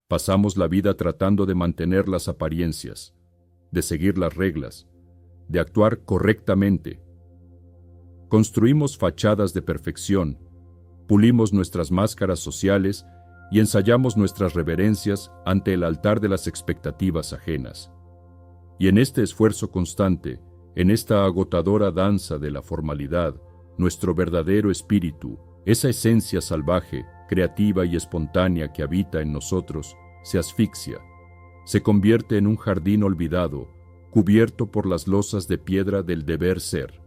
Pasamos la vida tratando de mantener las apariencias, de seguir las reglas, de actuar correctamente. Construimos fachadas de perfección, pulimos nuestras máscaras sociales y ensayamos nuestras reverencias ante el altar de las expectativas ajenas. Y en este esfuerzo constante, en esta agotadora danza de la formalidad, nuestro verdadero espíritu, esa esencia salvaje, creativa y espontánea que habita en nosotros, se asfixia, se convierte en un jardín olvidado, cubierto por las losas de piedra del deber ser.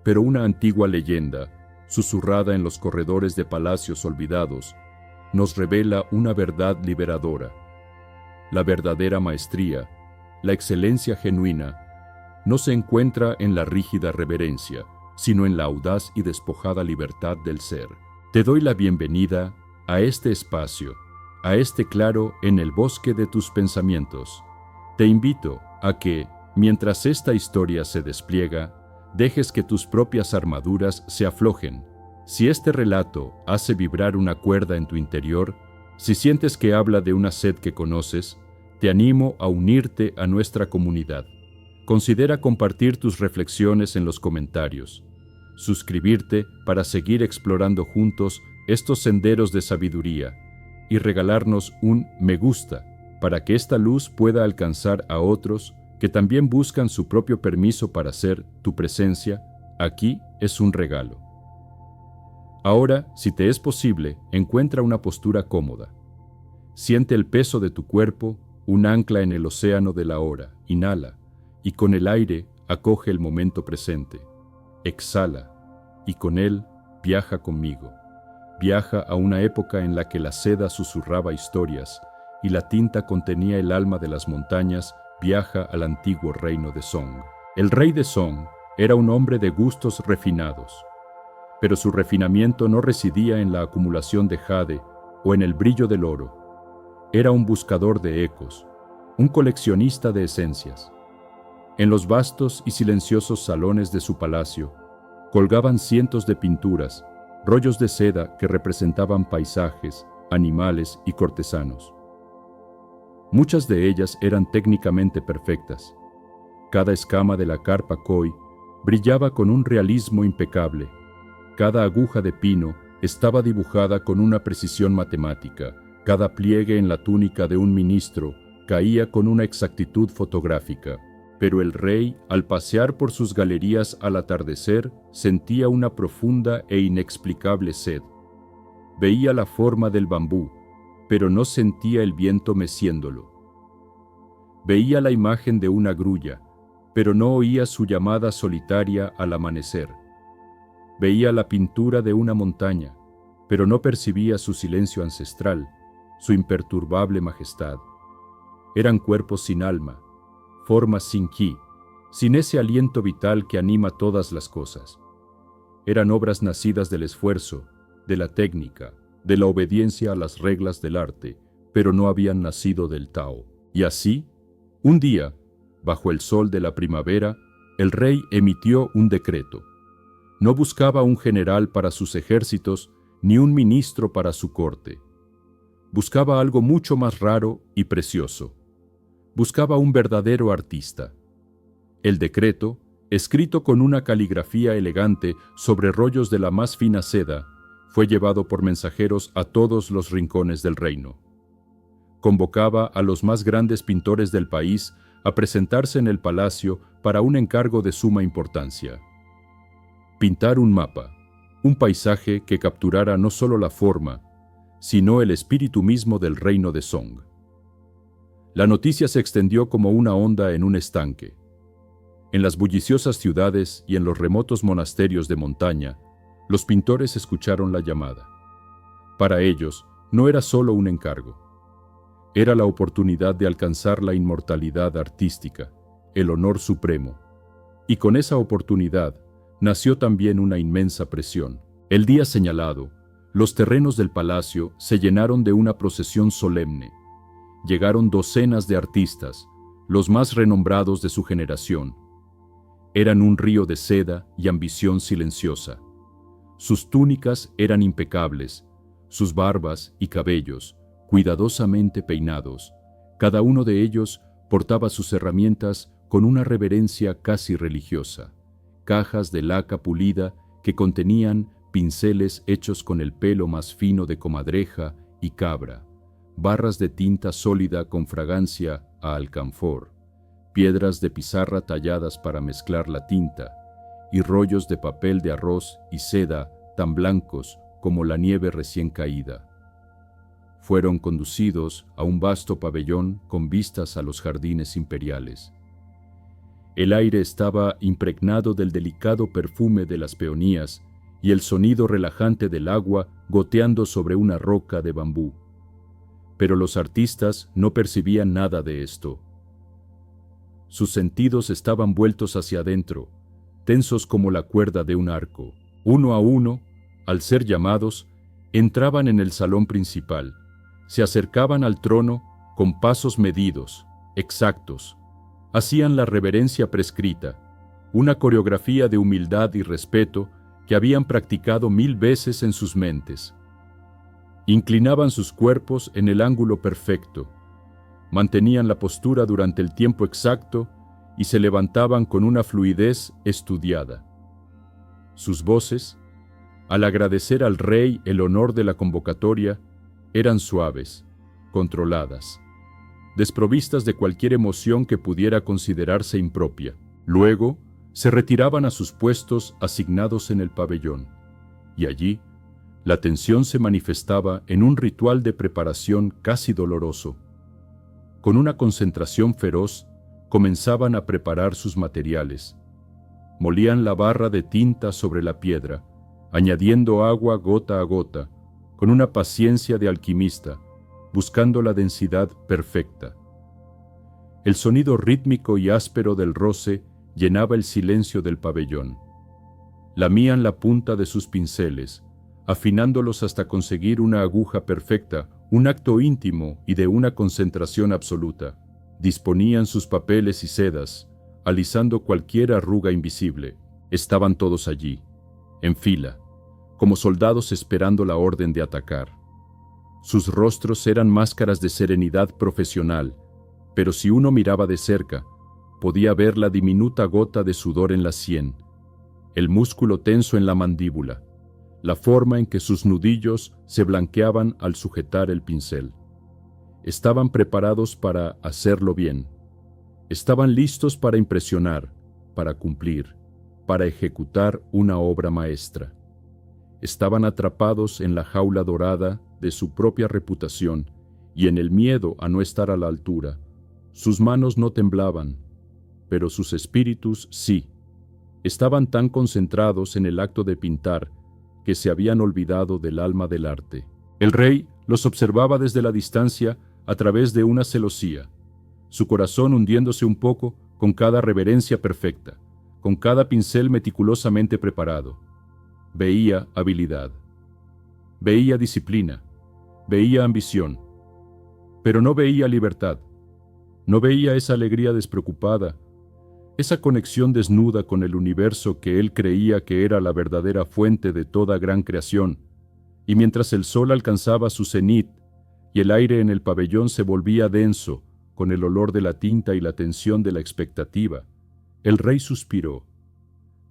Pero una antigua leyenda, susurrada en los corredores de palacios olvidados, nos revela una verdad liberadora. La verdadera maestría, la excelencia genuina, no se encuentra en la rígida reverencia, sino en la audaz y despojada libertad del ser. Te doy la bienvenida a este espacio, a este claro en el bosque de tus pensamientos. Te invito a que, mientras esta historia se despliega, dejes que tus propias armaduras se aflojen. Si este relato hace vibrar una cuerda en tu interior, si sientes que habla de una sed que conoces, te animo a unirte a nuestra comunidad. Considera compartir tus reflexiones en los comentarios, suscribirte para seguir explorando juntos estos senderos de sabiduría y regalarnos un me gusta para que esta luz pueda alcanzar a otros que también buscan su propio permiso para ser. Tu presencia aquí es un regalo. Ahora, si te es posible, encuentra una postura cómoda. Siente el peso de tu cuerpo, un ancla en el océano de la hora. Inhala, y con el aire acoge el momento presente. Exhala, y con él viaja conmigo. Viaja a una época en la que la seda susurraba historias y la tinta contenía el alma de las montañas. Viaja al antiguo reino de Song. El rey de Song era un hombre de gustos refinados, pero su refinamiento no residía en la acumulación de jade o en el brillo del oro. Era un buscador de ecos, un coleccionista de esencias. En los vastos y silenciosos salones de su palacio, colgaban cientos de pinturas, rollos de seda que representaban paisajes, animales y cortesanos. Muchas de ellas eran técnicamente perfectas. Cada escama de la carpa koi brillaba con un realismo impecable. Cada aguja de pino estaba dibujada con una precisión matemática. Cada pliegue en la túnica de un ministro caía con una exactitud fotográfica. Pero el rey, al pasear por sus galerías al atardecer, sentía una profunda e inexplicable sed. Veía la forma del bambú, pero no sentía el viento meciéndolo. Veía la imagen de una grulla, pero no oía su llamada solitaria al amanecer. Veía la pintura de una montaña, pero no percibía su silencio ancestral, su imperturbable majestad. Eran cuerpos sin alma, formas sin ki, sin ese aliento vital que anima todas las cosas. Eran obras nacidas del esfuerzo, de la técnica, de la obediencia a las reglas del arte, pero no habían nacido del Tao. Y así, un día, bajo el sol de la primavera, el rey emitió un decreto. No buscaba un general para sus ejércitos, ni un ministro para su corte. Buscaba algo mucho más raro y precioso. Buscaba un verdadero artista. El decreto, escrito con una caligrafía elegante sobre rollos de la más fina seda, fue llevado por mensajeros a todos los rincones del reino. Convocaba a los más grandes pintores del país a presentarse en el palacio para un encargo de suma importancia. Pintar un mapa, un paisaje que capturara no solo la forma, sino el espíritu mismo del reino de Song. La noticia se extendió como una onda en un estanque. En las bulliciosas ciudades y en los remotos monasterios de montaña, los pintores escucharon la llamada. Para ellos, no era solo un encargo. Era la oportunidad de alcanzar la inmortalidad artística, el honor supremo. Y con esa oportunidad nació también una inmensa presión. El día señalado, los terrenos del palacio se llenaron de una procesión solemne. Llegaron docenas de artistas, los más renombrados de su generación. Eran un río de seda y ambición silenciosa. Sus túnicas eran impecables, sus barbas y cabellos, cuidadosamente peinados. Cada uno de ellos portaba sus herramientas con una reverencia casi religiosa. Cajas de laca pulida que contenían pinceles hechos con el pelo más fino de comadreja y cabra, barras de tinta sólida con fragancia a alcanfor, piedras de pizarra talladas para mezclar la tinta, y rollos de papel de arroz y seda tan blancos como la nieve recién caída. Fueron conducidos a un vasto pabellón con vistas a los jardines imperiales. El aire estaba impregnado del delicado perfume de las peonías y el sonido relajante del agua goteando sobre una roca de bambú. Pero los artistas no percibían nada de esto. Sus sentidos estaban vueltos hacia adentro, tensos como la cuerda de un arco. Uno a uno, al ser llamados, entraban en el salón principal. Se acercaban al trono con pasos medidos, exactos. Hacían la reverencia prescrita, una coreografía de humildad y respeto que habían practicado 1000 veces en sus mentes. Inclinaban sus cuerpos en el ángulo perfecto, mantenían la postura durante el tiempo exacto y se levantaban con una fluidez estudiada. Sus voces, al agradecer al rey el honor de la convocatoria, eran suaves, controladas, desprovistas de cualquier emoción que pudiera considerarse impropia. Luego, se retiraban a sus puestos asignados en el pabellón, y allí, la tensión se manifestaba en un ritual de preparación casi doloroso. Con una concentración feroz, comenzaban a preparar sus materiales. Molían la barra de tinta sobre la piedra, añadiendo agua gota a gota, con una paciencia de alquimista, buscando la densidad perfecta. El sonido rítmico y áspero del roce llenaba el silencio del pabellón. Lamían la punta de sus pinceles, afinándolos hasta conseguir una aguja perfecta, un acto íntimo y de una concentración absoluta. Disponían sus papeles y sedas, alisando cualquier arruga invisible. Estaban todos allí, en fila, como soldados esperando la orden de atacar. Sus rostros eran máscaras de serenidad profesional, pero si uno miraba de cerca, podía ver la diminuta gota de sudor en la sien, el músculo tenso en la mandíbula, la forma en que sus nudillos se blanqueaban al sujetar el pincel. Estaban preparados para hacerlo bien. Estaban listos para impresionar, para cumplir, para ejecutar una obra maestra. Estaban atrapados en la jaula dorada de su propia reputación y en el miedo a no estar a la altura. Sus manos no temblaban, pero sus espíritus sí. Estaban tan concentrados en el acto de pintar que se habían olvidado del alma del arte. El rey los observaba desde la distancia a través de una celosía, su corazón hundiéndose un poco con cada reverencia perfecta, con cada pincel meticulosamente preparado. Veía habilidad, veía disciplina, veía ambición, pero no veía libertad, no veía esa alegría despreocupada, esa conexión desnuda con el universo que él creía que era la verdadera fuente de toda gran creación, y mientras el sol alcanzaba su cenit y el aire en el pabellón se volvía denso con el olor de la tinta y la tensión de la expectativa, el rey suspiró.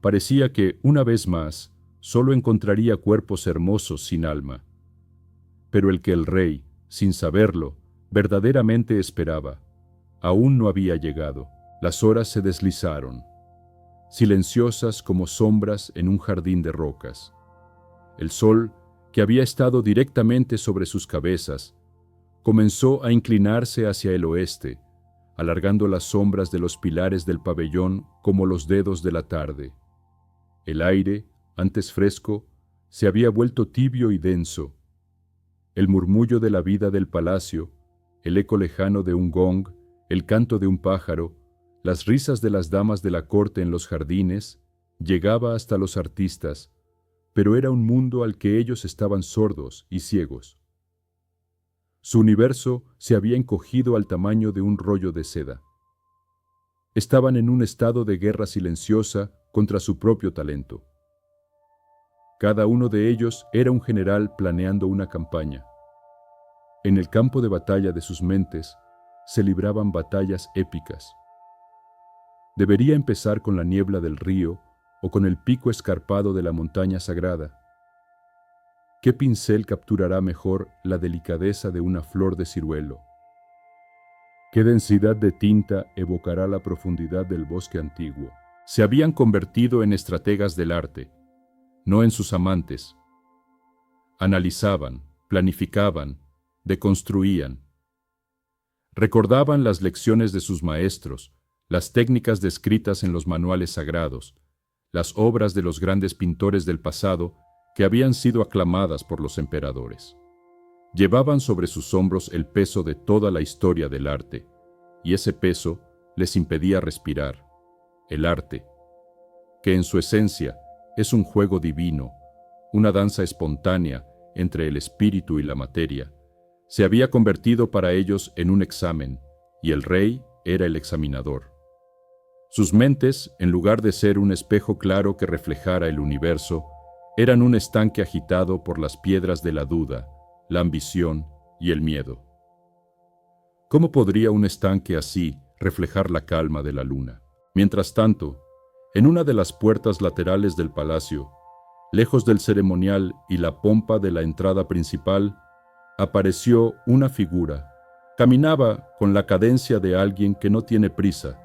Parecía que, una vez más, solo encontraría cuerpos hermosos sin alma. Pero el que el rey, sin saberlo, verdaderamente esperaba, aún no había llegado. Las horas se deslizaron, silenciosas como sombras en un jardín de rocas. El sol, que había estado directamente sobre sus cabezas, comenzó a inclinarse hacia el oeste, alargando las sombras de los pilares del pabellón como los dedos de la tarde. El aire, antes fresco, se había vuelto tibio y denso. El murmullo de la vida del palacio, el eco lejano de un gong, el canto de un pájaro, las risas de las damas de la corte en los jardines, llegaba hasta los artistas, pero era un mundo al que ellos estaban sordos y ciegos. Su universo se había encogido al tamaño de un rollo de seda. Estaban en un estado de guerra silenciosa contra su propio talento. Cada uno de ellos era un general planeando una campaña. En el campo de batalla de sus mentes se libraban batallas épicas. Debería empezar con la niebla del río o con el pico escarpado de la montaña sagrada. ¿Qué pincel capturará mejor la delicadeza de una flor de ciruelo? ¿Qué densidad de tinta evocará la profundidad del bosque antiguo? Se habían convertido en estrategas del arte, no en sus amantes. Analizaban, planificaban, deconstruían. Recordaban las lecciones de sus maestros, las técnicas descritas en los manuales sagrados, las obras de los grandes pintores del pasado que habían sido aclamadas por los emperadores. Llevaban sobre sus hombros el peso de toda la historia del arte, y ese peso les impedía respirar. El arte, que en su esencia es un juego divino, una danza espontánea entre el espíritu y la materia, se había convertido para ellos en un examen, y el rey era el examinador. Sus mentes, en lugar de ser un espejo claro que reflejara el universo, eran un estanque agitado por las piedras de la duda, la ambición y el miedo. ¿Cómo podría un estanque así reflejar la calma de la luna? Mientras tanto, en una de las puertas laterales del palacio, lejos del ceremonial y la pompa de la entrada principal, apareció una figura. Caminaba con la cadencia de alguien que no tiene prisa,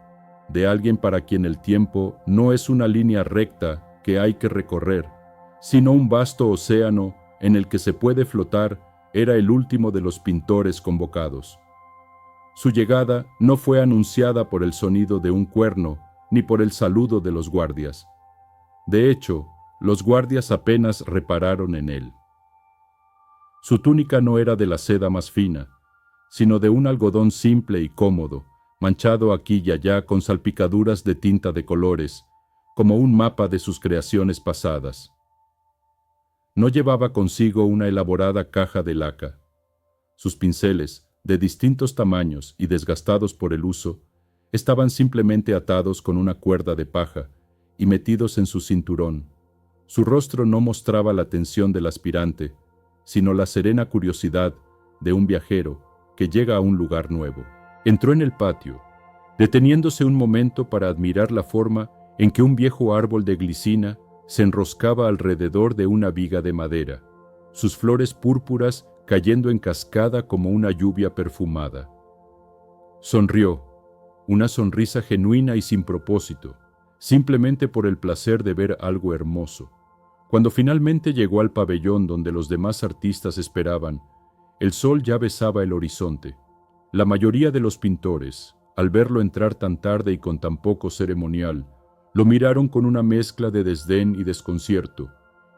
de alguien para quien el tiempo no es una línea recta que hay que recorrer, sino un vasto océano en el que se puede flotar. Era el último de los pintores convocados. Su llegada no fue anunciada por el sonido de un cuerno ni por el saludo de los guardias. De hecho, los guardias apenas repararon en él. Su túnica no era de la seda más fina, sino de un algodón simple y cómodo, manchado aquí y allá con salpicaduras de tinta de colores, como un mapa de sus creaciones pasadas. No llevaba consigo una elaborada caja de laca. Sus pinceles, de distintos tamaños y desgastados por el uso, estaban simplemente atados con una cuerda de paja y metidos en su cinturón. Su rostro no mostraba la tensión del aspirante, sino la serena curiosidad de un viajero que llega a un lugar nuevo. Entró en el patio, deteniéndose un momento para admirar la forma en que un viejo árbol de glicina se enroscaba alrededor de una viga de madera, sus flores púrpuras cayendo en cascada como una lluvia perfumada. Sonrió, una sonrisa genuina y sin propósito, simplemente por el placer de ver algo hermoso. Cuando finalmente llegó al pabellón donde los demás artistas esperaban, el sol ya besaba el horizonte. La mayoría de los pintores, al verlo entrar tan tarde y con tan poco ceremonial, lo miraron con una mezcla de desdén y desconcierto.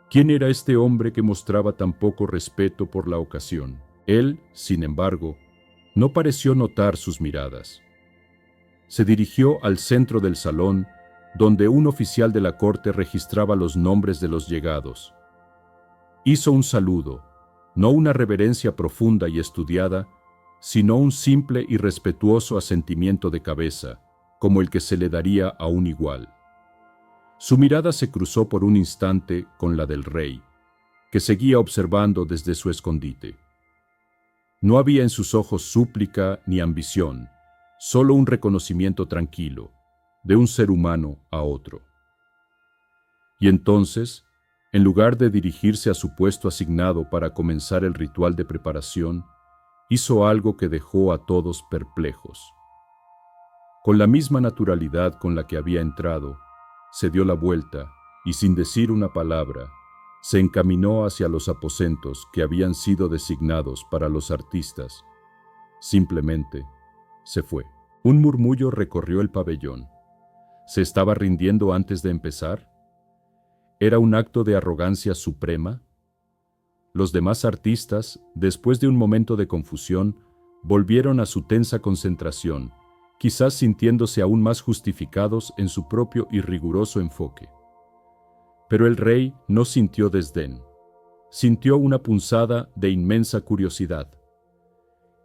¿Quién era este hombre que mostraba tan poco respeto por la ocasión? Él, sin embargo, no pareció notar sus miradas. Se dirigió al centro del salón, donde un oficial de la corte registraba los nombres de los llegados. Hizo un saludo, no una reverencia profunda y estudiada, sino un simple y respetuoso asentimiento de cabeza, como el que se le daría a un igual. Su mirada se cruzó por un instante con la del rey, que seguía observando desde su escondite. No había en sus ojos súplica ni ambición, solo un reconocimiento tranquilo, de un ser humano a otro. Y entonces, en lugar de dirigirse a su puesto asignado para comenzar el ritual de preparación, hizo algo que dejó a todos perplejos. Con la misma naturalidad con la que había entrado, se dio la vuelta y sin decir una palabra, se encaminó hacia los aposentos que habían sido designados para los artistas. Simplemente se fue. Un murmullo recorrió el pabellón. ¿Se estaba rindiendo antes de empezar? ¿Era un acto de arrogancia suprema? Los demás artistas, después de un momento de confusión, volvieron a su tensa concentración, quizás sintiéndose aún más justificados en su propio y riguroso enfoque. Pero el rey no sintió desdén, sintió una punzada de inmensa curiosidad.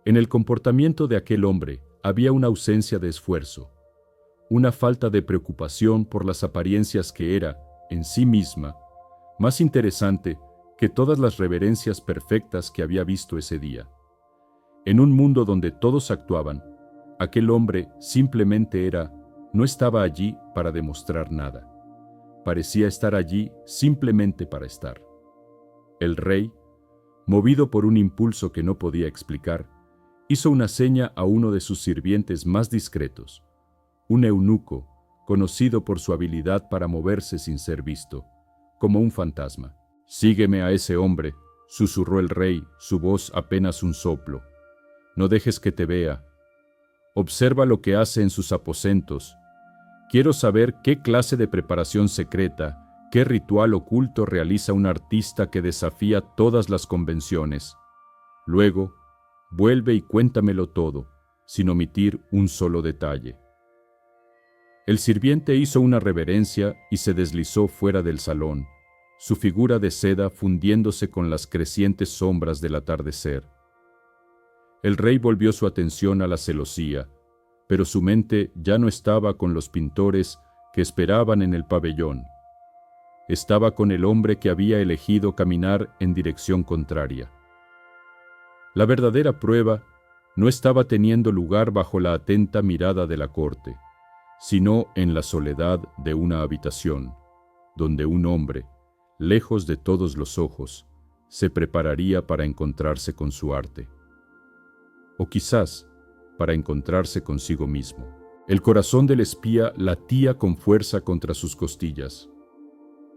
En el comportamiento de aquel hombre había una ausencia de esfuerzo, una falta de preocupación por las apariencias que era, en sí misma, más interesante que todas las reverencias perfectas que había visto ese día. En un mundo donde todos actuaban, aquel hombre simplemente no estaba allí para demostrar nada. Parecía estar allí simplemente para estar. El rey, movido por un impulso que no podía explicar, hizo una seña a uno de sus sirvientes más discretos, un eunuco, conocido por su habilidad para moverse sin ser visto, como un fantasma. «Sígueme a ese hombre», susurró el rey, su voz apenas un soplo. «No dejes que te vea. Observa lo que hace en sus aposentos. Quiero saber qué clase de preparación secreta, qué ritual oculto realiza un artista que desafía todas las convenciones. Luego, vuelve y cuéntamelo todo, sin omitir un solo detalle». El sirviente hizo una reverencia y se deslizó fuera del salón, su figura de seda fundiéndose con las crecientes sombras del atardecer. El rey volvió su atención a la celosía, pero su mente ya no estaba con los pintores que esperaban en el pabellón. Estaba con el hombre que había elegido caminar en dirección contraria. La verdadera prueba no estaba teniendo lugar bajo la atenta mirada de la corte, sino en la soledad de una habitación, donde un hombre, lejos de todos los ojos, se prepararía para encontrarse con su arte. O quizás para encontrarse consigo mismo. El corazón del espía latía con fuerza contra sus costillas.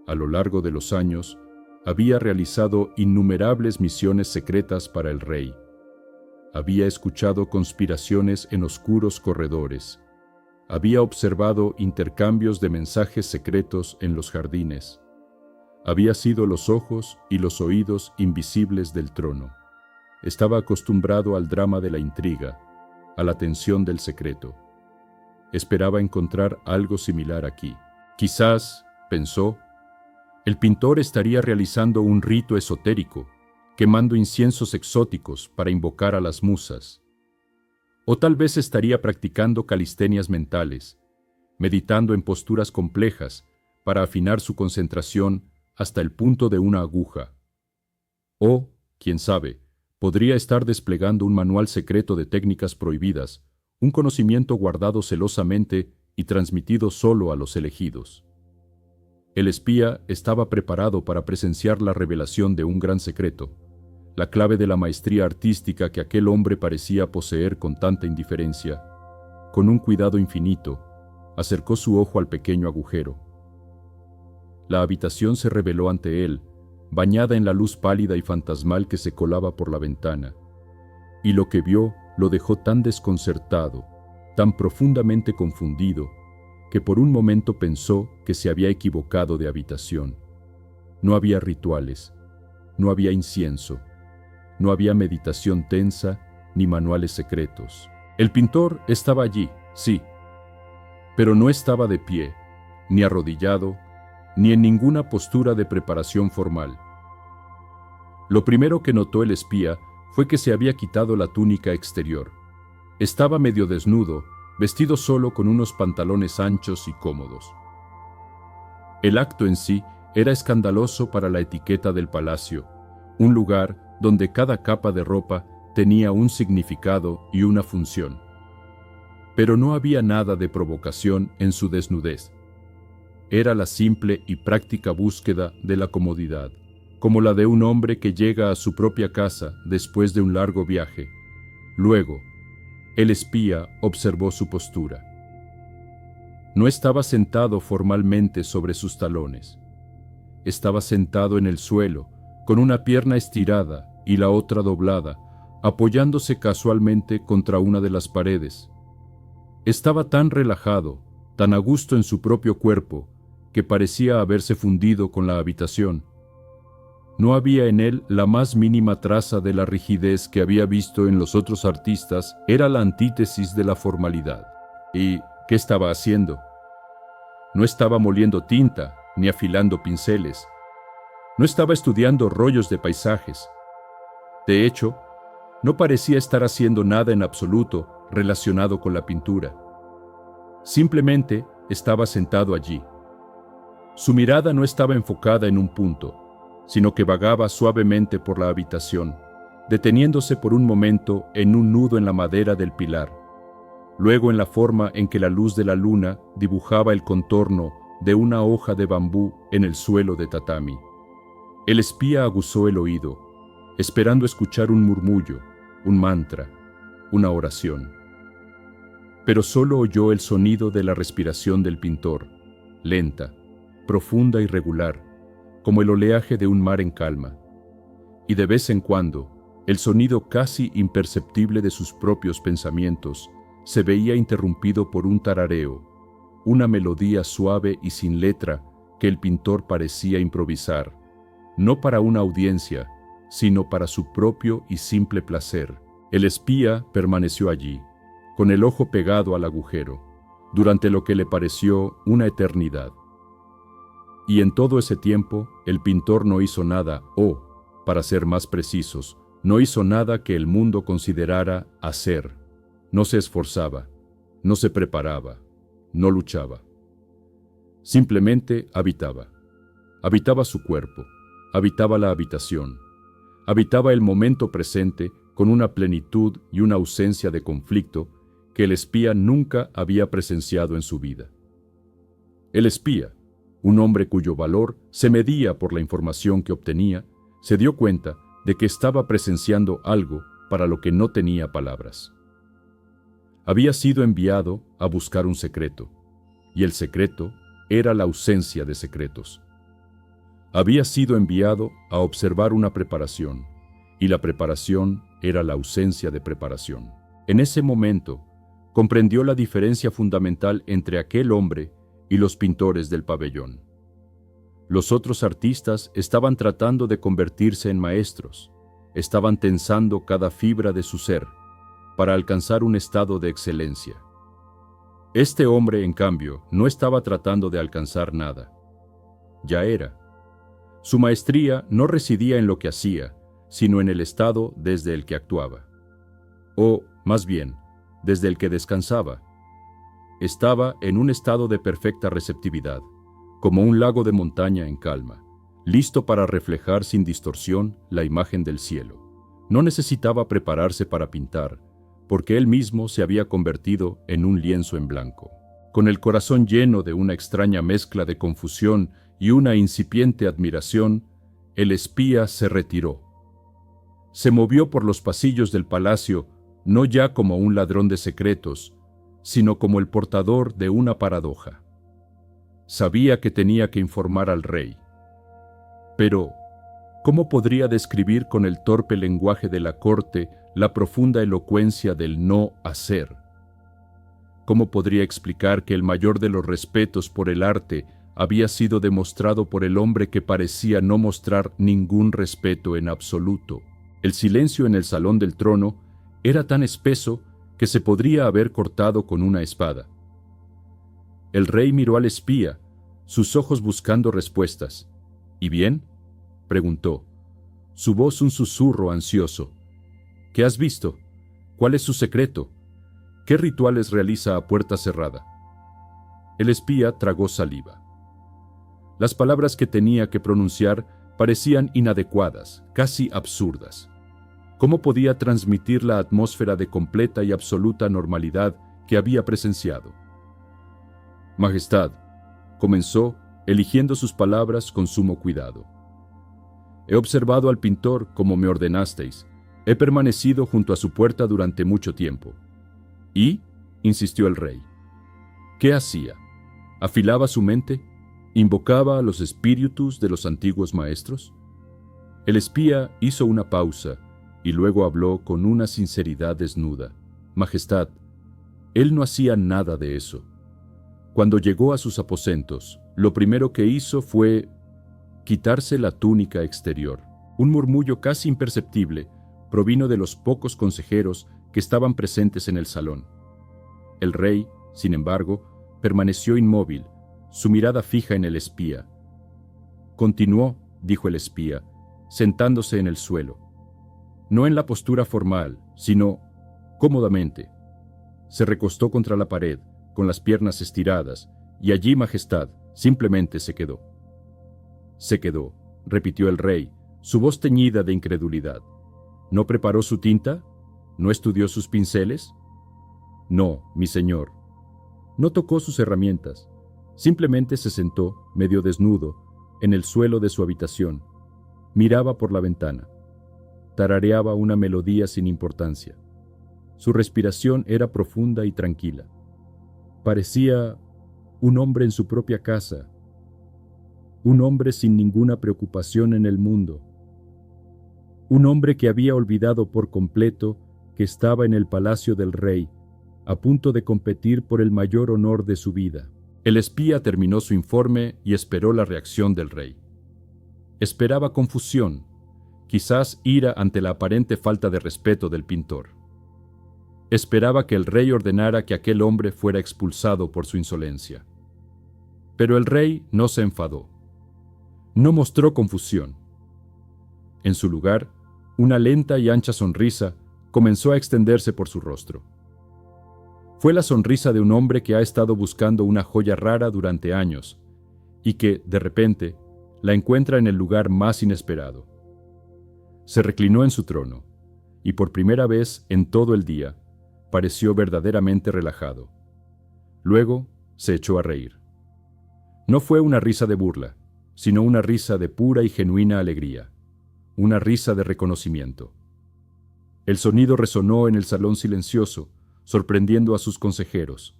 A lo largo de los años, había realizado innumerables misiones secretas para el rey. Había escuchado conspiraciones en oscuros corredores. Había observado intercambios de mensajes secretos en los jardines. Había sido los ojos y los oídos invisibles del trono. Estaba acostumbrado al drama de la intriga, a la tensión del secreto. Esperaba encontrar algo similar aquí. Quizás, pensó, el pintor estaría realizando un rito esotérico, quemando inciensos exóticos para invocar a las musas. O tal vez estaría practicando calistenias mentales, meditando en posturas complejas para afinar su concentración hasta el punto de una aguja. O, quién sabe, podría estar desplegando un manual secreto de técnicas prohibidas, un conocimiento guardado celosamente y transmitido solo a los elegidos. El espía estaba preparado para presenciar la revelación de un gran secreto, la clave de la maestría artística que aquel hombre parecía poseer con tanta indiferencia. Con un cuidado infinito, acercó su ojo al pequeño agujero. La habitación se reveló ante él, bañada en la luz pálida y fantasmal que se colaba por la ventana, y lo que vio lo dejó tan desconcertado, tan profundamente confundido, que por un momento pensó que se había equivocado de habitación. No había rituales, no había incienso, no había meditación tensa ni manuales secretos. El pintor estaba allí, sí, pero no estaba de pie, ni arrodillado, ni en ninguna postura de preparación formal. Lo primero que notó el espía fue que se había quitado la túnica exterior. Estaba medio desnudo, vestido solo con unos pantalones anchos y cómodos. El acto en sí era escandaloso para la etiqueta del palacio, un lugar donde cada capa de ropa tenía un significado y una función. Pero no había nada de provocación en su desnudez. Era la simple y práctica búsqueda de la comodidad, como la de un hombre que llega a su propia casa después de un largo viaje. Luego, el espía observó su postura. No estaba sentado formalmente sobre sus talones. Estaba sentado en el suelo, con una pierna estirada y la otra doblada, apoyándose casualmente contra una de las paredes. Estaba tan relajado, tan a gusto en su propio cuerpo, que parecía haberse fundido con la habitación. No había en él la más mínima traza de la rigidez que había visto en los otros artistas, era la antítesis de la formalidad. ¿Y qué estaba haciendo? No estaba moliendo tinta, ni afilando pinceles. No estaba estudiando rollos de paisajes. De hecho, no parecía estar haciendo nada en absoluto relacionado con la pintura. Simplemente estaba sentado allí. Su mirada no estaba enfocada en un punto, sino que vagaba suavemente por la habitación, deteniéndose por un momento en un nudo en la madera del pilar, luego en la forma en que la luz de la luna dibujaba el contorno de una hoja de bambú en el suelo de tatami. El espía aguzó el oído, esperando escuchar un murmullo, un mantra, una oración. Pero solo oyó el sonido de la respiración del pintor, lenta, profunda y regular, como el oleaje de un mar en calma, y de vez en cuando, el sonido casi imperceptible de sus propios pensamientos se veía interrumpido por un tarareo, una melodía suave y sin letra que el pintor parecía improvisar, no para una audiencia, sino para su propio y simple placer. El espía permaneció allí, con el ojo pegado al agujero, durante lo que le pareció una eternidad. Y en todo ese tiempo, el pintor no hizo nada, o, para ser más precisos, no hizo nada que el mundo considerara hacer. No se esforzaba, no se preparaba, no luchaba. Simplemente habitaba. Habitaba su cuerpo, habitaba la habitación, habitaba el momento presente con una plenitud y una ausencia de conflicto que el espía nunca había presenciado en su vida. El espía, un hombre cuyo valor se medía por la información que obtenía, se dio cuenta de que estaba presenciando algo para lo que no tenía palabras. Había sido enviado a buscar un secreto, y el secreto era la ausencia de secretos. Había sido enviado a observar una preparación, y la preparación era la ausencia de preparación. En ese momento, comprendió la diferencia fundamental entre aquel hombre y los pintores del pabellón. Los otros artistas estaban tratando de convertirse en maestros, estaban tensando cada fibra de su ser para alcanzar un estado de excelencia. Este hombre, en cambio, no estaba tratando de alcanzar nada. Ya era. Su maestría no residía en lo que hacía, sino en el estado desde el que actuaba. O, más bien, desde el que descansaba. Estaba en un estado de perfecta receptividad, como un lago de montaña en calma, listo para reflejar sin distorsión la imagen del cielo. No necesitaba prepararse para pintar, porque él mismo se había convertido en un lienzo en blanco. Con el corazón lleno de una extraña mezcla de confusión y una incipiente admiración, el espía se retiró. Se movió por los pasillos del palacio, no ya como un ladrón de secretos, sino como el portador de una paradoja. Sabía que tenía que informar al rey. Pero, ¿cómo podría describir con el torpe lenguaje de la corte la profunda elocuencia del no hacer? ¿Cómo podría explicar que el mayor de los respetos por el arte había sido demostrado por el hombre que parecía no mostrar ningún respeto en absoluto? El silencio en el salón del trono era tan espeso que se podría haber cortado con una espada. El rey miró al espía, sus ojos buscando respuestas. ¿Y bien?, preguntó, su voz un susurro ansioso. ¿Qué has visto? ¿Cuál es su secreto? ¿Qué rituales realiza a puerta cerrada? El espía tragó saliva. Las palabras que tenía que pronunciar parecían inadecuadas, casi absurdas. ¿Cómo podía transmitir la atmósfera de completa y absoluta normalidad que había presenciado? Majestad, comenzó, eligiendo sus palabras con sumo cuidado. He observado al pintor como me ordenasteis. He permanecido junto a su puerta durante mucho tiempo. ¿Y? Insistió el rey. ¿Qué hacía? ¿Afilaba su mente? ¿Invocaba a los espíritus de los antiguos maestros? El espía hizo una pausa y luego habló con una sinceridad desnuda. Majestad, él no hacía nada de eso. Cuando llegó a sus aposentos, lo primero que hizo fue quitarse la túnica exterior. Un murmullo casi imperceptible provino de los pocos consejeros que estaban presentes en el salón. El rey, sin embargo, permaneció inmóvil, su mirada fija en el espía. Continuó, dijo el espía, sentándose en el suelo. No en la postura formal, sino cómodamente. Se recostó contra la pared, con las piernas estiradas, y allí, Majestad, simplemente se quedó. Se quedó, repitió el rey, su voz teñida de incredulidad. ¿No preparó su tinta? ¿No estudió sus pinceles? No, mi señor. No tocó sus herramientas. Simplemente se sentó, medio desnudo, en el suelo de su habitación. Miraba por la ventana. Tarareaba una melodía sin importancia. Su respiración era profunda y tranquila. Parecía un hombre en su propia casa, un hombre sin ninguna preocupación en el mundo, un hombre que había olvidado por completo que estaba en el palacio del rey, a punto de competir por el mayor honor de su vida. El espía terminó su informe y esperó la reacción del rey. Esperaba confusión, quizás ira ante la aparente falta de respeto del pintor. Esperaba que el rey ordenara que aquel hombre fuera expulsado por su insolencia. Pero el rey no se enfadó. No mostró confusión. En su lugar, una lenta y ancha sonrisa comenzó a extenderse por su rostro. Fue la sonrisa de un hombre que ha estado buscando una joya rara durante años y que, de repente, la encuentra en el lugar más inesperado. Se reclinó en su trono y por primera vez en todo el día pareció verdaderamente relajado. Luego se echó a reír. No fue una risa de burla, sino una risa de pura y genuina alegría, una risa de reconocimiento. El sonido resonó en el salón silencioso, sorprendiendo a sus consejeros.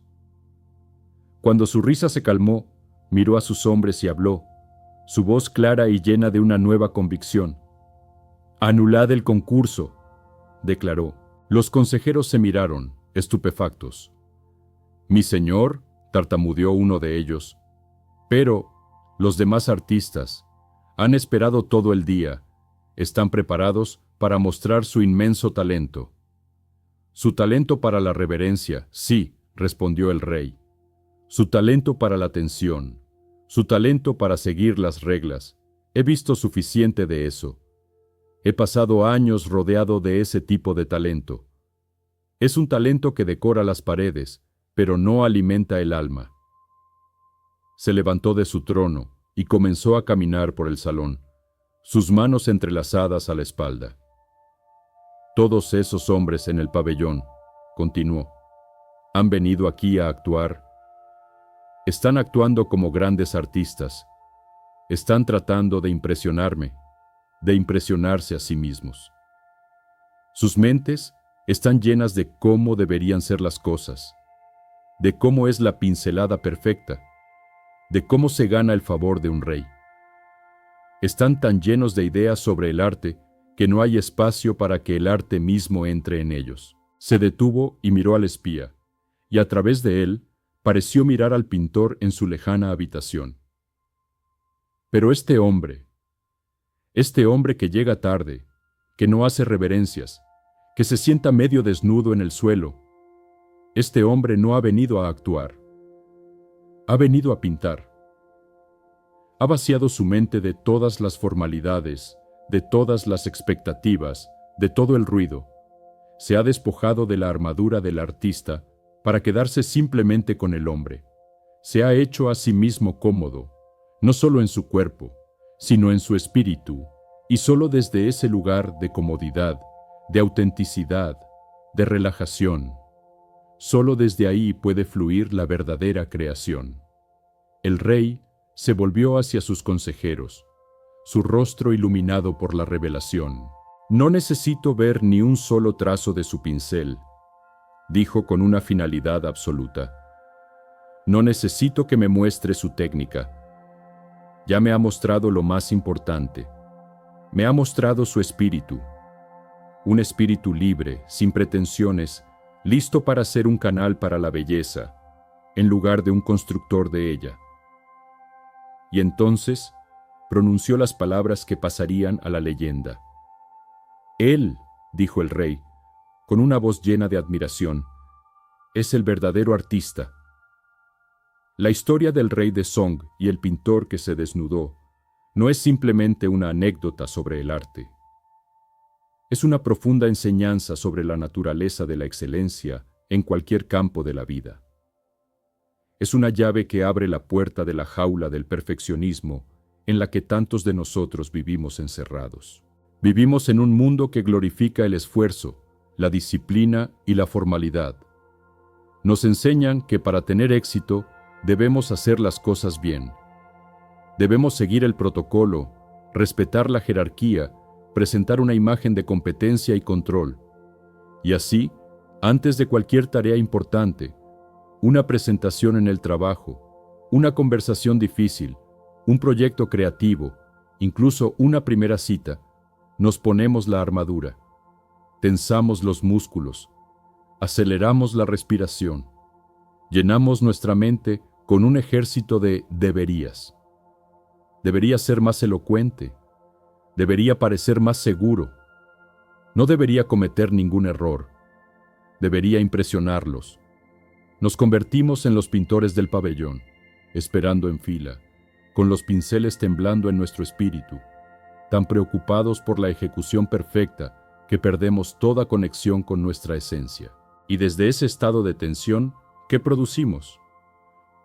Cuando su risa se calmó, miró a sus hombres y habló, su voz clara y llena de una nueva convicción. «Anulad el concurso», declaró. Los consejeros se miraron, estupefactos. «Mi señor», tartamudeó uno de ellos, «pero los demás artistas han esperado todo el día, están preparados para mostrar su inmenso talento». «Su talento para la reverencia, sí», respondió el rey. «Su talento para la atención, su talento para seguir las reglas. He visto suficiente de eso. He pasado años rodeado de ese tipo de talento. Es un talento que decora las paredes, pero no alimenta el alma». Se levantó de su trono y comenzó a caminar por el salón, sus manos entrelazadas a la espalda. «Todos esos hombres en el pabellón», continuó, «han venido aquí a actuar. Están actuando como grandes artistas. Están tratando de impresionarme, de impresionarse a sí mismos. Sus mentes están llenas de cómo deberían ser las cosas, de cómo es la pincelada perfecta, de cómo se gana el favor de un rey. Están tan llenos de ideas sobre el arte que no hay espacio para que el arte mismo entre en ellos». Se detuvo y miró al espía, y a través de él pareció mirar al pintor en su lejana habitación. Pero este hombre que llega tarde, que no hace reverencias, que se sienta medio desnudo en el suelo, este hombre no ha venido a actuar, ha venido a pintar. Ha vaciado su mente de todas las formalidades, de todas las expectativas, de todo el ruido. Se ha despojado de la armadura del artista para quedarse simplemente con el hombre. Se ha hecho a sí mismo cómodo, no solo en su cuerpo, sino en su espíritu, y solo desde ese lugar de comodidad, de autenticidad, de relajación, solo desde ahí puede fluir la verdadera creación. El rey se volvió hacia sus consejeros, su rostro iluminado por la revelación. «No necesito ver ni un solo trazo de su pincel», dijo con una finalidad absoluta. «No necesito que me muestre su técnica. Ya me ha mostrado lo más importante. Me ha mostrado su espíritu. Un espíritu libre, sin pretensiones, listo para ser un canal para la belleza, en lugar de un constructor de ella». Y entonces pronunció las palabras que pasarían a la leyenda. «Él», dijo el rey, con una voz llena de admiración, «es el verdadero artista». La historia del rey de Song y el pintor que se desnudó no es simplemente una anécdota sobre el arte. Es una profunda enseñanza sobre la naturaleza de la excelencia en cualquier campo de la vida. Es una llave que abre la puerta de la jaula del perfeccionismo en la que tantos de nosotros vivimos encerrados. Vivimos en un mundo que glorifica el esfuerzo, la disciplina y la formalidad. Nos enseñan que para tener éxito debemos hacer las cosas bien. Debemos seguir el protocolo, respetar la jerarquía, presentar una imagen de competencia y control. Y así, antes de cualquier tarea importante, una presentación en el trabajo, una conversación difícil, un proyecto creativo, incluso una primera cita, nos ponemos la armadura, tensamos los músculos, aceleramos la respiración, llenamos nuestra mente con un ejército de deberías. Debería ser más elocuente, debería parecer más seguro, no debería cometer ningún error, debería impresionarlos. Nos convertimos en los pintores del pabellón, esperando en fila, con los pinceles temblando en nuestro espíritu, tan preocupados por la ejecución perfecta que perdemos toda conexión con nuestra esencia. Y desde ese estado de tensión, ¿qué producimos?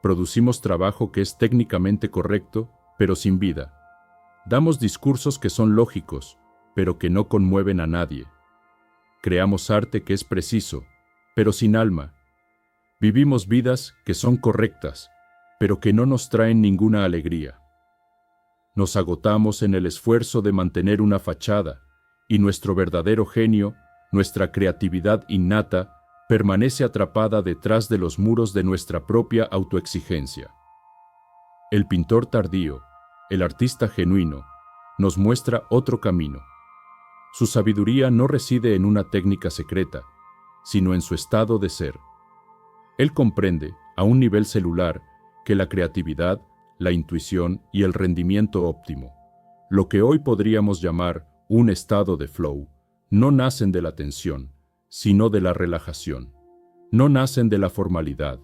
Producimos trabajo que es técnicamente correcto, pero sin vida. Damos discursos que son lógicos, pero que no conmueven a nadie. Creamos arte que es preciso, pero sin alma. Vivimos vidas que son correctas, pero que no nos traen ninguna alegría. Nos agotamos en el esfuerzo de mantener una fachada, y nuestro verdadero genio, nuestra creatividad innata, permanece atrapada detrás de los muros de nuestra propia autoexigencia. El pintor tardío, el artista genuino, nos muestra otro camino. Su sabiduría no reside en una técnica secreta, sino en su estado de ser. Él comprende, a un nivel celular, que la creatividad, la intuición y el rendimiento óptimo, lo que hoy podríamos llamar un estado de flow, no nacen de la tensión, sino de la relajación. No nacen de la formalidad,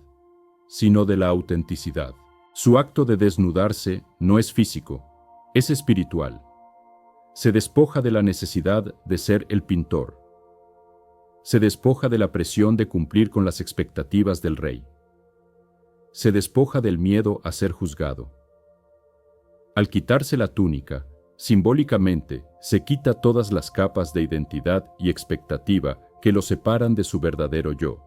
sino de la autenticidad. Su acto de desnudarse no es físico, es espiritual. Se despoja de la necesidad de ser el pintor. Se despoja de la presión de cumplir con las expectativas del rey. Se despoja del miedo a ser juzgado. Al quitarse la túnica, simbólicamente se quita todas las capas de identidad y expectativa que lo separan de su verdadero yo,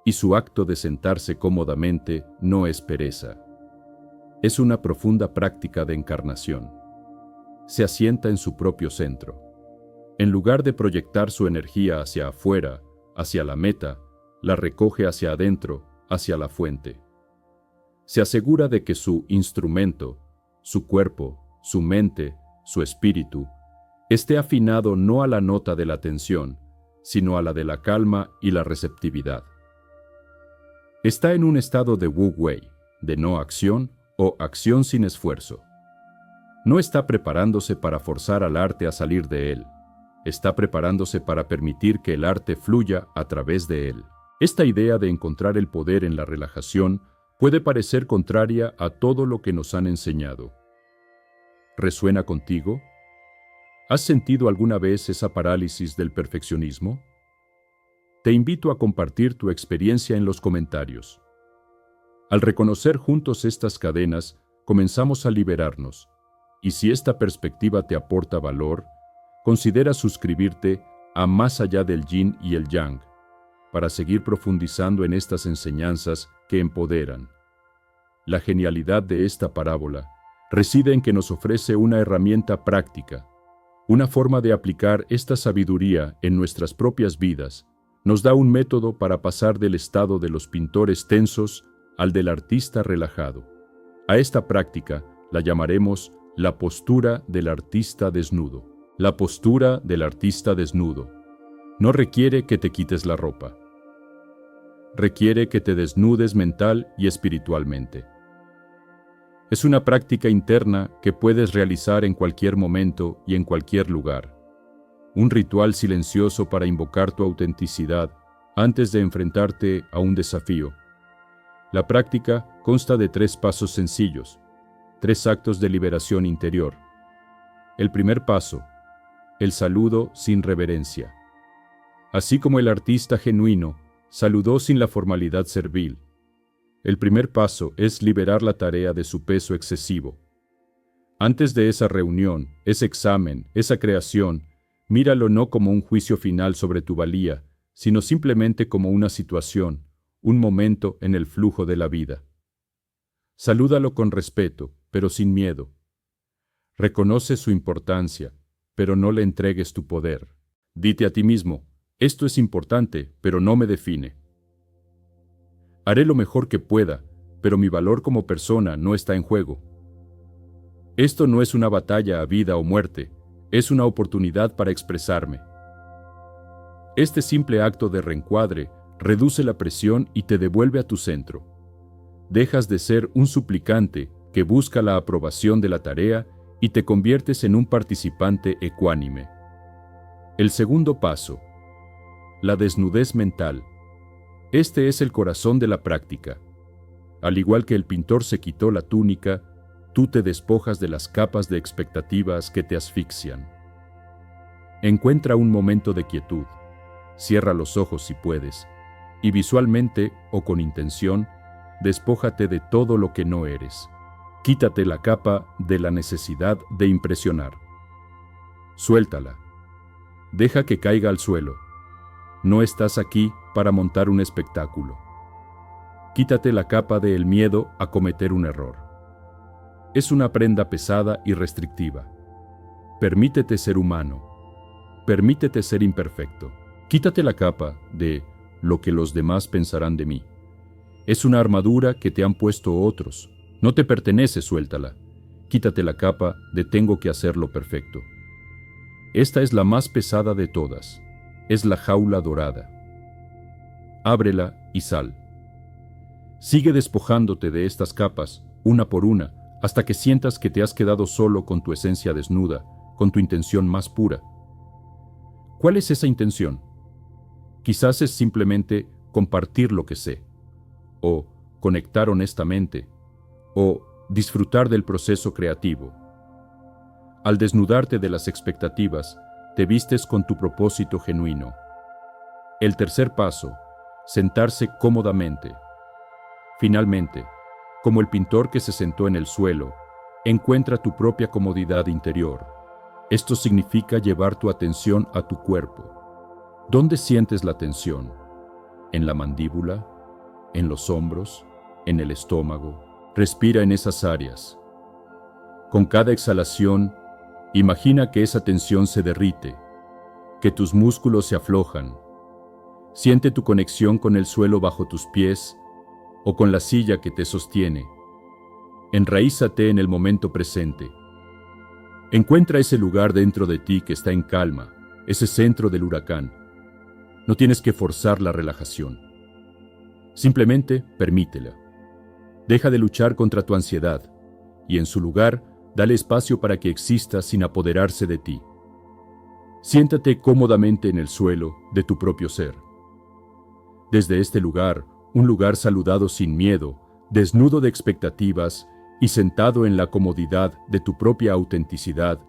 y su acto de sentarse cómodamente no es pereza. Es una profunda práctica de encarnación. Se asienta en su propio centro. En lugar de proyectar su energía hacia afuera, hacia la meta, la recoge hacia adentro, hacia la fuente. Se asegura de que su instrumento, su cuerpo, su mente, su espíritu, esté afinado no a la nota de la tensión, sino a la de la calma y la receptividad. Está en un estado de Wu Wei, de no acción o acción sin esfuerzo. No está preparándose para forzar al arte a salir de él. Está preparándose para permitir que el arte fluya a través de él. Esta idea de encontrar el poder en la relajación puede parecer contraria a todo lo que nos han enseñado. ¿Resuena contigo? ¿Has sentido alguna vez esa parálisis del perfeccionismo? Te invito a compartir tu experiencia en los comentarios. Al reconocer juntos estas cadenas, comenzamos a liberarnos. Y si esta perspectiva te aporta valor, considera suscribirte a Más allá del Yin y el Yang, para seguir profundizando en estas enseñanzas que empoderan. La genialidad de esta parábola reside en que nos ofrece una herramienta práctica, una forma de aplicar esta sabiduría en nuestras propias vidas. Nos da un método para pasar del estado de los pintores tensos al del artista relajado. A esta práctica la llamaremos la postura del artista desnudo. La postura del artista desnudo no requiere que te quites la ropa. Requiere que te desnudes mental y espiritualmente. Es una práctica interna que puedes realizar en cualquier momento y en cualquier lugar. Un ritual silencioso para invocar tu autenticidad antes de enfrentarte a un desafío. La práctica consta de 3 pasos sencillos, 3 actos de liberación interior. El primer paso, el saludo sin reverencia. Así como el artista genuino saludó sin la formalidad servil. El primer paso es liberar la tarea de su peso excesivo. Antes de esa reunión, ese examen, esa creación, Míralo no como un juicio final sobre tu valía, sino simplemente como una situación, un momento en el flujo de la vida. Salúdalo con respeto, pero sin miedo. Reconoce su importancia, pero no le entregues tu poder. Dite a ti mismo, esto es importante, pero no me define. Haré lo mejor que pueda, pero mi valor como persona no está en juego. Esto no es una batalla a vida o muerte, es una oportunidad para expresarme. Este simple acto de reencuadre reduce la presión y te devuelve a tu centro. Dejas de ser un suplicante que busca la aprobación de la tarea y te conviertes en un participante ecuánime. El segundo paso, la desnudez mental. Este es el corazón de la práctica. Al igual que el pintor se quitó la túnica, tú te despojas de las capas de expectativas que te asfixian. Encuentra un momento de quietud, cierra los ojos si puedes, y visualmente o con intención, despójate de todo lo que no eres. Quítate la capa de la necesidad de impresionar. Suéltala. Deja que caiga al suelo. No estás aquí para montar un espectáculo. Quítate la capa del miedo a cometer un error. Es una prenda pesada y restrictiva. Permítete ser humano. Permítete ser imperfecto. Quítate la capa de lo que los demás pensarán de mí. Es una armadura que te han puesto otros. No te pertenece, suéltala. Quítate la capa de tengo que hacerlo perfecto. Esta es la más pesada de todas. Es la jaula dorada. Ábrela y sal. Sigue despojándote de estas capas, una por una, hasta que sientas que te has quedado solo con tu esencia desnuda, con tu intención más pura. ¿Cuál es esa intención? Quizás es simplemente compartir lo que sé, o conectar honestamente, o disfrutar del proceso creativo. Al desnudarte de las expectativas, te vistes con tu propósito genuino. El tercer paso, sentarse cómodamente. Finalmente, como el pintor que se sentó en el suelo, encuentra tu propia comodidad interior. Esto significa llevar tu atención a tu cuerpo. ¿Dónde sientes la tensión? ¿En la mandíbula? ¿En los hombros? ¿En el estómago? Respira en esas áreas. Con cada exhalación, imagina que esa tensión se derrite, que tus músculos se aflojan. Siente tu conexión con el suelo bajo tus pies o con la silla que te sostiene. Enraízate en el momento presente. Encuentra ese lugar dentro de ti que está en calma, ese centro del huracán. No tienes que forzar la relajación. Simplemente permítela. Deja de luchar contra tu ansiedad y en su lugar, dale espacio para que exista sin apoderarse de ti. Siéntate cómodamente en el suelo de tu propio ser. Desde este lugar, un lugar saludado sin miedo, desnudo de expectativas y sentado en la comodidad de tu propia autenticidad,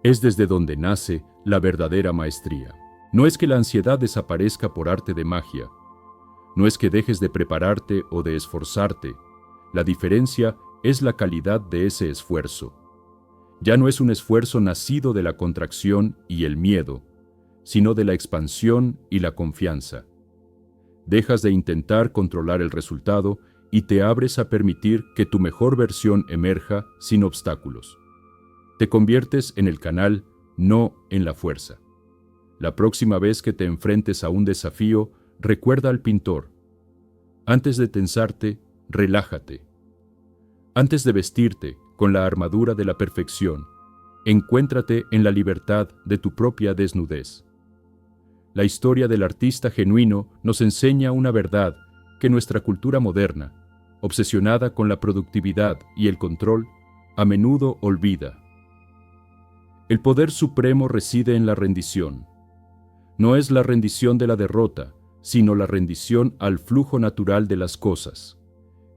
es desde donde nace la verdadera maestría. No es que la ansiedad desaparezca por arte de magia. No es que dejes de prepararte o de esforzarte. La diferencia es la calidad de ese esfuerzo. Ya no es un esfuerzo nacido de la contracción y el miedo, sino de la expansión y la confianza. Dejas de intentar controlar el resultado y te abres a permitir que tu mejor versión emerja sin obstáculos. Te conviertes en el canal, no en la fuerza. La próxima vez que te enfrentes a un desafío, recuerda al pintor. Antes de tensarte, relájate. Antes de vestirte con la armadura de la perfección, encuéntrate en la libertad de tu propia desnudez. La historia del artista genuino nos enseña una verdad que nuestra cultura moderna, obsesionada con la productividad y el control, a menudo olvida. El poder supremo reside en la rendición. No es la rendición de la derrota, sino la rendición al flujo natural de las cosas.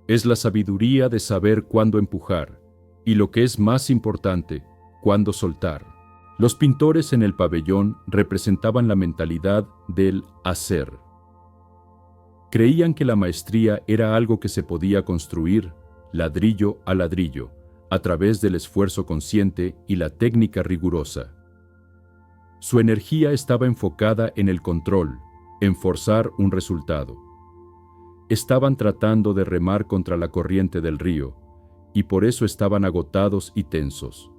Es la sabiduría de saber cuándo empujar, y lo que es más importante, cuándo soltar. Los pintores en el pabellón representaban la mentalidad del hacer. Creían que la maestría era algo que se podía construir, ladrillo a ladrillo, a través del esfuerzo consciente y la técnica rigurosa. Su energía estaba enfocada en el control, en forzar un resultado. Estaban tratando de remar contra la corriente del río, y por eso estaban agotados y tensos.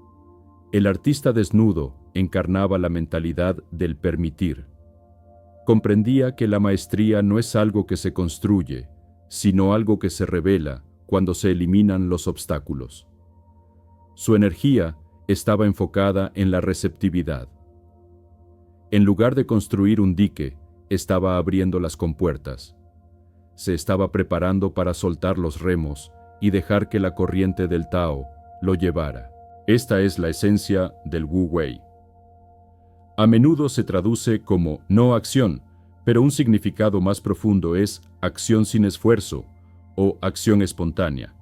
El artista desnudo encarnaba la mentalidad del permitir. Comprendía que la maestría no es algo que se construye, sino algo que se revela cuando se eliminan los obstáculos. Su energía estaba enfocada en la receptividad. En lugar de construir un dique, estaba abriendo las compuertas. Se estaba preparando para soltar los remos y dejar que la corriente del Tao lo llevara. Esta es la esencia del Wu Wei. A menudo se traduce como no acción, pero un significado más profundo es acción sin esfuerzo o acción espontánea.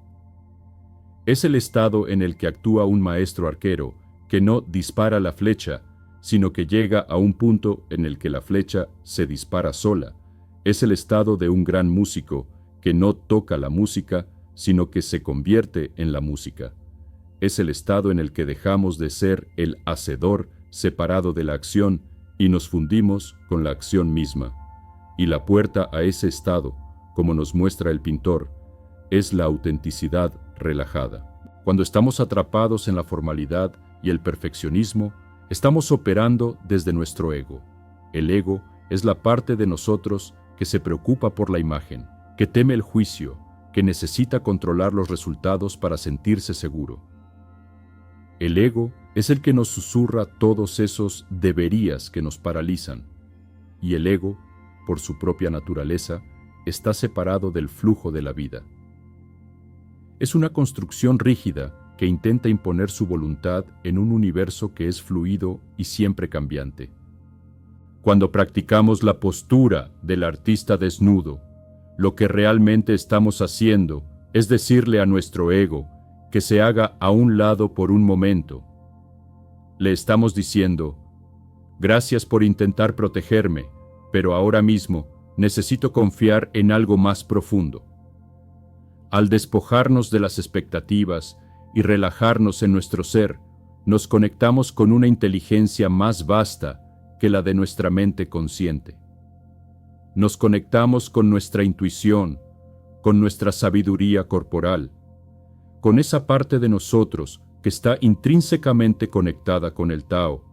Es el estado en el que actúa un maestro arquero que no dispara la flecha, sino que llega a un punto en el que la flecha se dispara sola. Es el estado de un gran músico que no toca la música, sino que se convierte en la música. Es el estado en el que dejamos de ser el hacedor separado de la acción y nos fundimos con la acción misma. Y la puerta a ese estado, como nos muestra el pintor, es la autenticidad relajada. Cuando estamos atrapados en la formalidad y el perfeccionismo, estamos operando desde nuestro ego. El ego es la parte de nosotros que se preocupa por la imagen, que teme el juicio, que necesita controlar los resultados para sentirse seguro. El ego es el que nos susurra todos esos deberías que nos paralizan, y el ego, por su propia naturaleza, está separado del flujo de la vida. Es una construcción rígida que intenta imponer su voluntad en un universo que es fluido y siempre cambiante. Cuando practicamos la postura del artista desnudo, lo que realmente estamos haciendo es decirle a nuestro ego que se haga a un lado por un momento. Le estamos diciendo, gracias por intentar protegerme, pero ahora mismo necesito confiar en algo más profundo. Al despojarnos de las expectativas y relajarnos en nuestro ser, nos conectamos con una inteligencia más vasta que la de nuestra mente consciente. Nos conectamos con nuestra intuición, con nuestra sabiduría corporal, con esa parte de nosotros que está intrínsecamente conectada con el Tao.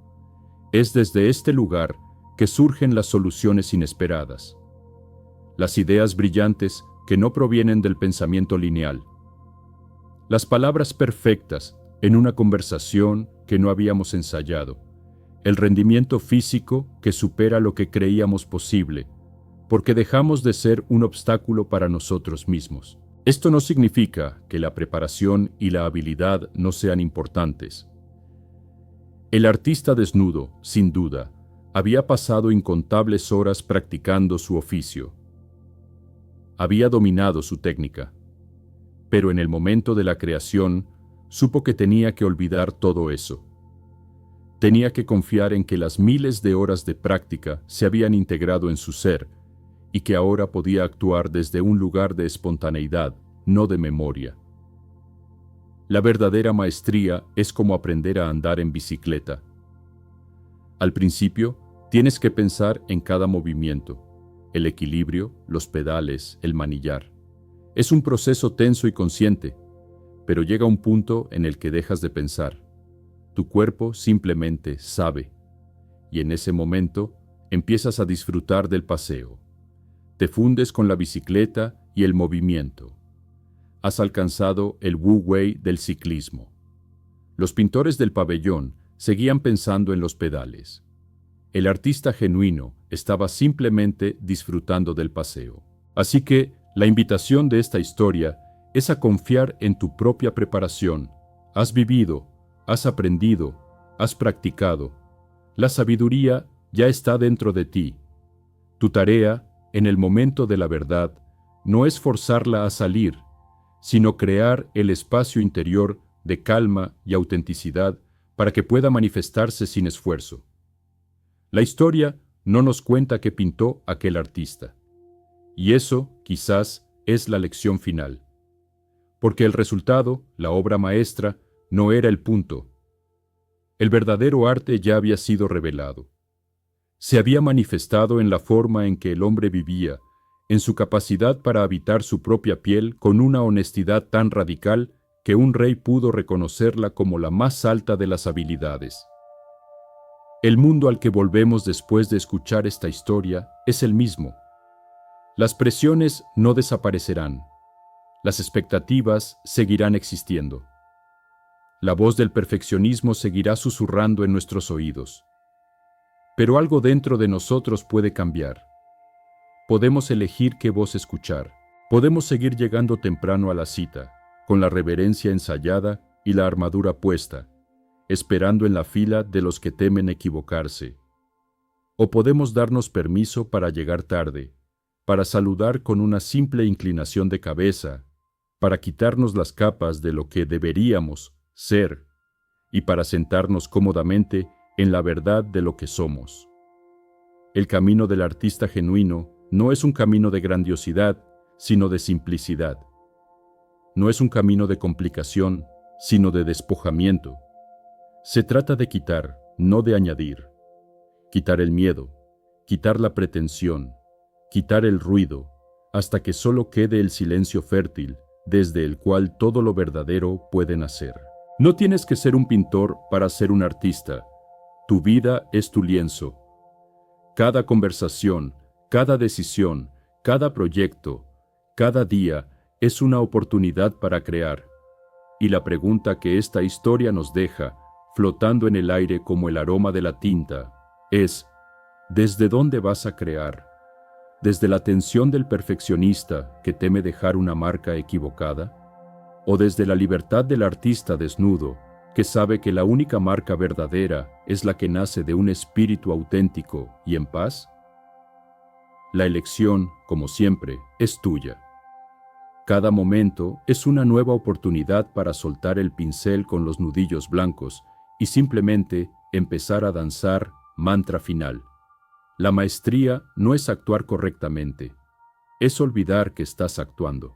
Es desde este lugar que surgen las soluciones inesperadas, las ideas brillantes que no provienen del pensamiento lineal, las palabras perfectas en una conversación que no habíamos ensayado, el rendimiento físico que supera lo que creíamos posible, porque dejamos de ser un obstáculo para nosotros mismos. Esto no significa que la preparación y la habilidad no sean importantes. El artista desnudo, sin duda, había pasado incontables horas practicando su oficio. Había dominado su técnica, pero en el momento de la creación supo que tenía que olvidar todo eso. Tenía que confiar en que las miles de horas de práctica se habían integrado en su ser y que ahora podía actuar desde un lugar de espontaneidad, no de memoria. La verdadera maestría es como aprender a andar en bicicleta. Al principio, tienes que pensar en cada movimiento, el equilibrio, los pedales, el manillar. Es un proceso tenso y consciente, pero llega un punto en el que dejas de pensar. Tu cuerpo simplemente sabe, y en ese momento empiezas a disfrutar del paseo. Te fundes con la bicicleta y el movimiento. Has alcanzado el Wu Wei del ciclismo. Los pintores del pabellón seguían pensando en los pedales. El artista genuino estaba simplemente disfrutando del paseo. Así que la invitación de esta historia es a confiar en tu propia preparación. Has vivido, has aprendido, has practicado. La sabiduría ya está dentro de ti. Tu tarea, en el momento de la verdad, no es forzarla a salir, sino crear el espacio interior de calma y autenticidad para que pueda manifestarse sin esfuerzo. La historia no nos cuenta qué pintó aquel artista, y eso, quizás, es la lección final. Porque el resultado, la obra maestra, no era el punto. El verdadero arte ya había sido revelado. Se había manifestado en la forma en que el hombre vivía, en su capacidad para habitar su propia piel con una honestidad tan radical que un rey pudo reconocerla como la más alta de las habilidades. El mundo al que volvemos después de escuchar esta historia es el mismo. Las presiones no desaparecerán. Las expectativas seguirán existiendo. La voz del perfeccionismo seguirá susurrando en nuestros oídos. Pero algo dentro de nosotros puede cambiar. Podemos elegir qué voz escuchar. Podemos seguir llegando temprano a la cita, con la reverencia ensayada y la armadura puesta, esperando en la fila de los que temen equivocarse. O podemos darnos permiso para llegar tarde, para saludar con una simple inclinación de cabeza, para quitarnos las capas de lo que deberíamos ser y para sentarnos cómodamente en la verdad de lo que somos. El camino del artista genuino no es un camino de grandiosidad, sino de simplicidad. No es un camino de complicación, sino de despojamiento. Se trata de quitar, no de añadir. Quitar el miedo, quitar la pretensión, quitar el ruido, hasta que solo quede el silencio fértil, desde el cual todo lo verdadero puede nacer. No tienes que ser un pintor para ser un artista. Tu vida es tu lienzo. Cada conversación, cada decisión, cada proyecto, cada día es una oportunidad para crear. Y la pregunta que esta historia nos deja, flotando en el aire como el aroma de la tinta, es: ¿desde dónde vas a crear? ¿Desde la tensión del perfeccionista que teme dejar una marca equivocada? ¿O desde la libertad del artista desnudo que sabe que la única marca verdadera es la que nace de un espíritu auténtico y en paz? La elección, como siempre, es tuya. Cada momento es una nueva oportunidad para soltar el pincel con los nudillos blancos y simplemente empezar a danzar mantra final. La maestría no es actuar correctamente, es olvidar que estás actuando.